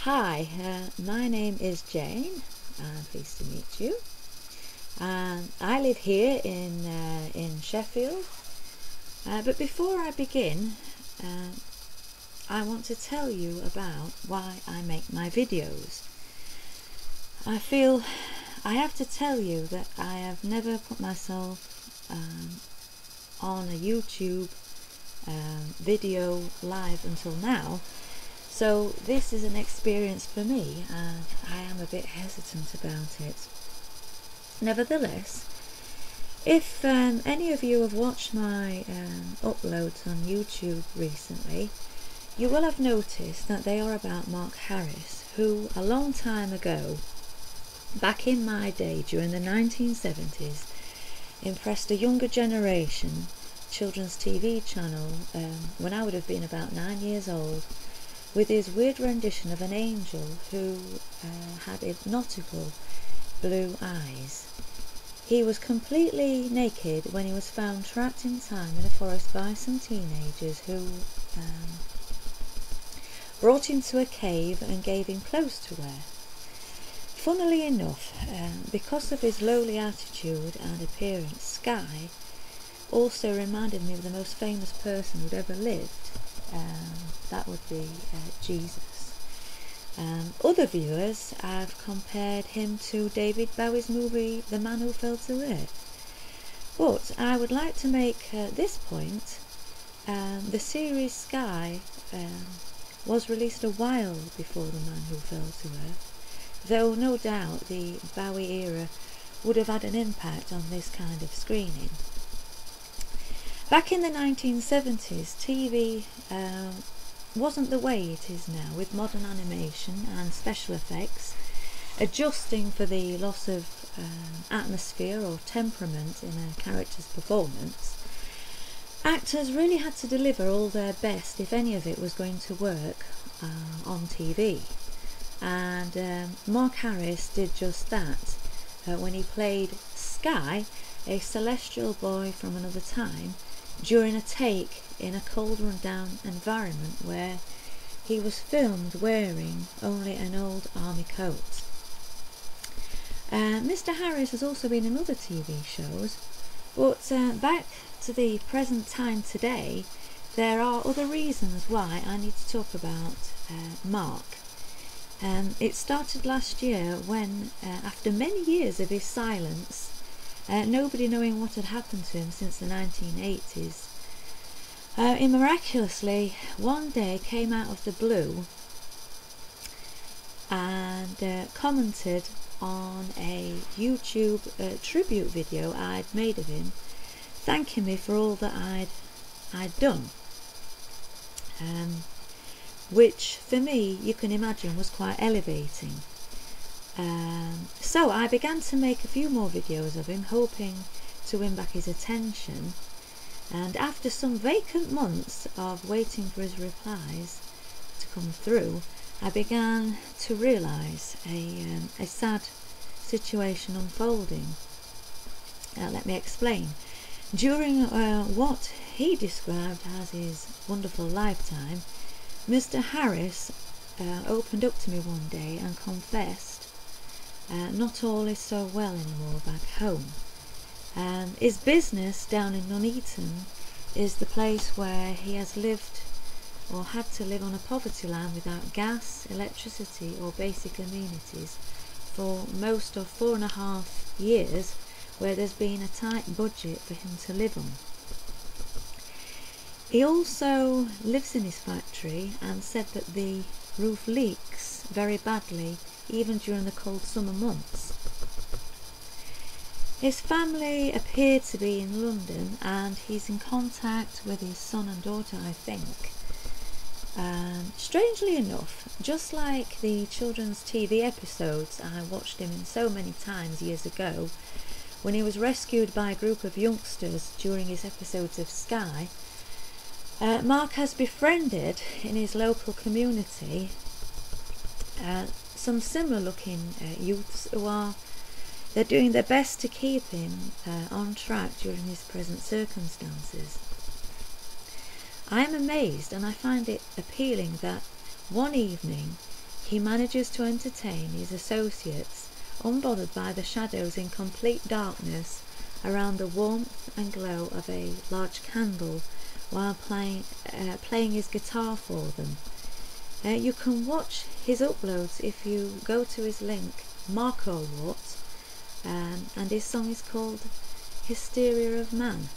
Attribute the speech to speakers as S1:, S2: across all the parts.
S1: Hi, my name is Jane. I'm pleased to meet you. I live here in Sheffield. But before I begin, I want to tell you about why I make my videos. I feel I have to tell you that I have never put myself on a YouTube video live until now. So this is an experience for me, and I am a bit hesitant about it. Nevertheless, if any of you have watched my uploads on YouTube recently, you will have noticed that they are about Marc Harrison, who a long time ago, back in my day during the 1970s, impressed a younger generation children's TV channel when I would have been about 9 years old, with his weird rendition of an angel who had hypnotical blue eyes. He was completely naked when he was found trapped in time in a forest by some teenagers who brought him to a cave and gave him clothes to wear. Funnily enough, because of his lowly attitude and appearance, Sky also reminded me of the most famous person who'd ever lived. That would be Jesus. Other viewers have compared him to David Bowie's movie The Man Who Fell to Earth. But I would like to make this point. The series Sky was released a while before The Man Who Fell to Earth, though no doubt the Bowie era would have had an impact on this kind of screening. Back in the 1970s, TV wasn't the way it is now, with modern animation and special effects, adjusting for the loss of atmosphere or temperament in a character's performance. Actors really had to deliver all their best if any of it was going to work on TV. And Marc Harrison did just that when he played Sky, a celestial boy from another time, during a take in a cold run-down environment where he was filmed wearing only an old army coat. Mr. Harris has also been in other TV shows, but back to the present time today, there are other reasons why I need to talk about Marc. It started last year when, after many years of his silence, nobody knowing what had happened to him since the 1980s, he miraculously one day came out of the blue and commented on a YouTube tribute video I'd made of him, thanking me for all that I'd done, which for me, you can imagine, was quite elevating. So I began to make a few more videos of him, hoping to win back his attention, and after some vacant months of waiting for his replies to come through, I began to realise a sad situation unfolding. Let me explain. During what he described as his wonderful lifetime, Mr. Harris opened up to me one day and confessed not all is so well anymore back home. His business down in Nuneaton is the place where he has lived or had to live on a poverty line without gas, electricity or basic amenities for most of 4.5 years, where there's been a tight budget for him to live on. He also lives in his factory and said that the roof leaks very badly even during the cold summer months. His family appeared to be in London and he's in contact with his son and daughter, I think. Strangely enough, just like the children's TV episodes I watched him in so many times years ago, when he was rescued by a group of youngsters during his episodes of Sky, Marc has befriended in his local community some similar looking youths who they're doing their best to keep him on track during his present circumstances. I am amazed, and I find it appealing, that one evening he manages to entertain his associates, unbothered by the shadows in complete darkness around the warmth and glow of a large candle, while playing his guitar for them. You can watch his uploads if you go to his link, Marco What, and his song is called Hysteria of Man.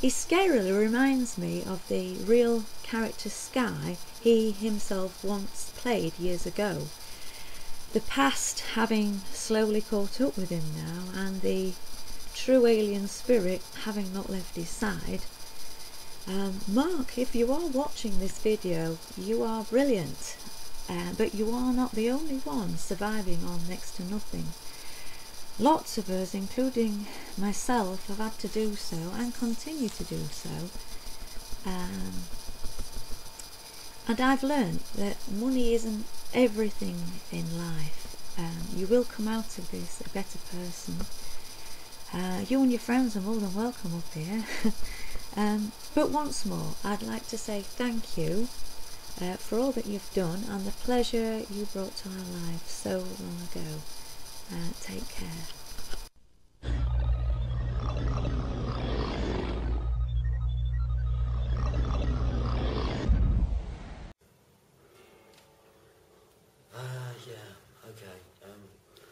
S1: He scarily reminds me of the real character Sky he himself once played years ago. The past having slowly caught up with him now, and the true alien spirit having not left his side. Mark, if you are watching this video, you are brilliant, but you are not the only one surviving on next to nothing. Lots of us, including myself, have had to do so and continue to do so. And I've learned that money isn't everything in life. You will come out of this a better person. You and your friends are more than welcome up here. But once more, I'd like to say thank you for all that you've done and the pleasure you brought to our lives so long ago. Take care.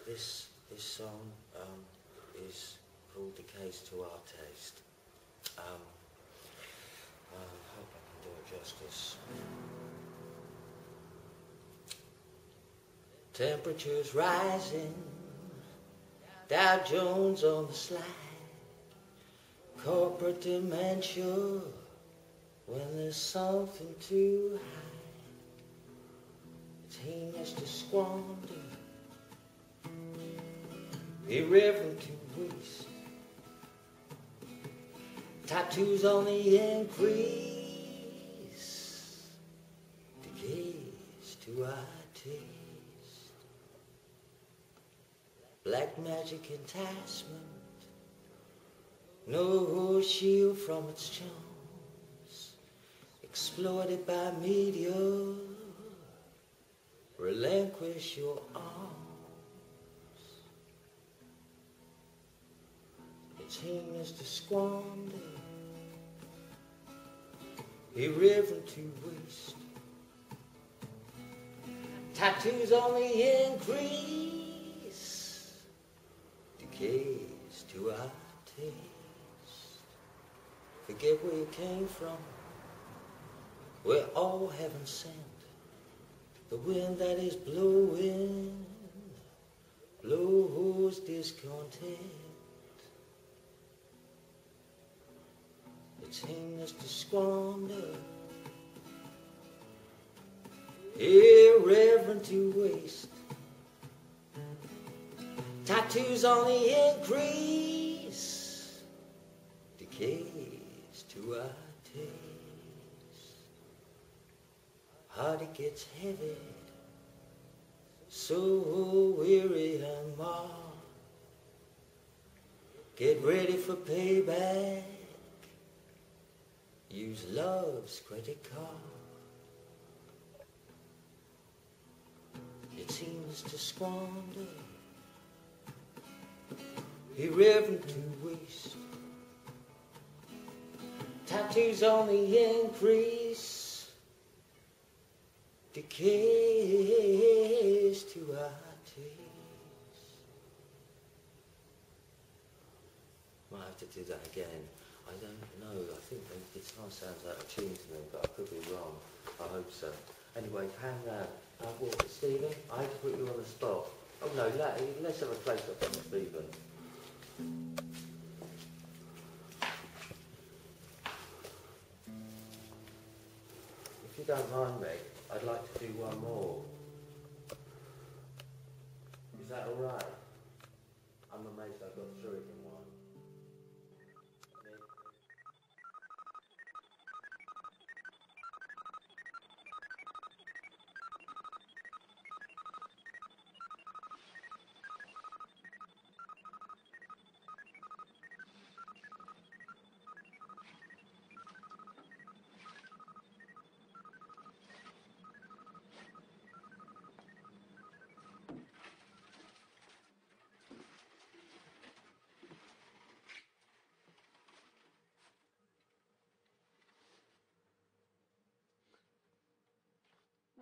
S2: This song is called Decays to Our Taste. I hope I can do it justice. Temperatures rising, Dow Jones on the slide, corporate dementia when there's something too high. It's heinous to squander, irreverent to waste, tattoos on the increase, decays to our taste. Black magic enticement, no shield from its charms, exploited by media, relinquish your arms. It's heinous to squander, irreverent to waste, tattoos on the increase, decays to our taste. Forget where you came from, we're all heaven sent. The wind that is blowing blows discontent. It's heinous to squander, irreverent to waste, tattoos on the increase, decays to our taste. Heart it gets heavy, so weary and marred. Get ready for payback, use love's credit card. It seems to squander, irreverent to waste, tattoos on the increase, decays to our taste. Might have to do that again. I don't know, I think the guitar sounds out of tune to me, but I could be wrong. I hope so. Anyway, hang round. Stephen, I hate to put you on the spot. Oh no, let's have a close-up on Stephen. If you don't mind me, I'd like to do one more. Is that alright? I'm amazed I got through it in one.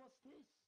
S3: What's this?